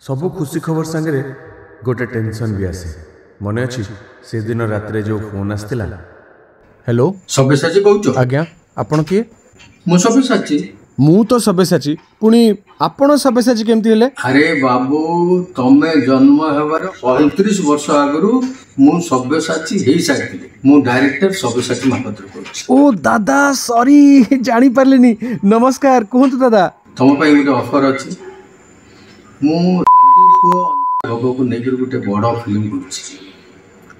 सबु खुशी खबर सांगे गोटे टेंशन भी आसे मन अच्छी से दिन रात जो फोन आसला। हेलो सब्यसाची कहूच? आज्ञा आपण किए? मु सब्यसाची। मु तो सब्यसाची पुणी आपण सब्यसाची केमती हेले? अरे बाबू तमे जन्म हेबार 35 वर्ष आगरू मु सब्यसाची हेई साथी। मु डायरेक्टर सब्यसाची महापात्र कहूच। ओ दादा सॉरी जानी पारलेनी। नमस्कार कहंतु दादा। तम पई गोटे ऑफर अछि। मु लोगो को नेकर गोटे बड़ फिल्म करूछि।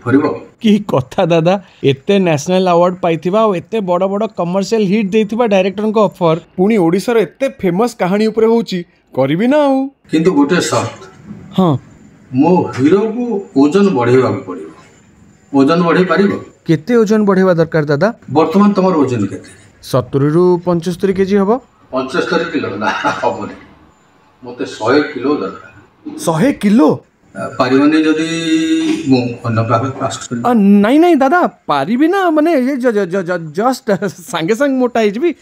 फरिबो की कथा दादा एते नेशनल अवार्ड पाइथिबा और एते बड़ बड़ कमर्शियल हिट देथिबा डायरेक्टर को ऑफर पुणी ओडिसा रो एते फेमस कहानी ऊपर होउची करबी ना आउ। किंतु गोटे शर्त। हां मो हीरो को ओजन बढ़ेबा पड़िबो। ओजन बढ़े पारिबो? केते ओजन बढ़ेबा दरकार दादा? वर्तमान तमर ओजन केते? 70 रु 75 केजी हबो। 75 किलो ना हबो। मते 100 किलो दरकार। 100 किलो पारिबने जदी मु अनबाबे पास कर। नहीं नहीं दादा पारिबी ना माने ये जस्ट संगे संग मोटा हिजबी।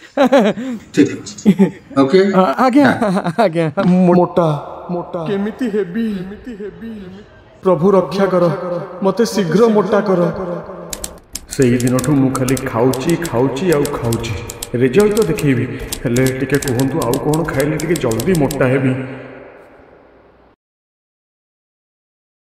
ठीक है ओके आगे आगे मोटा मोटा केमिति हेबी प्रभु रक्षा कर मते शीघ्र मोटा कर। से दिन मु खाली खाऊची खाऊची आउ खाऊची रिजल्ट तो देखिबी हेले टिके कहंतु आउ कोन खाइले टिके जल्दी मोटा हेबी।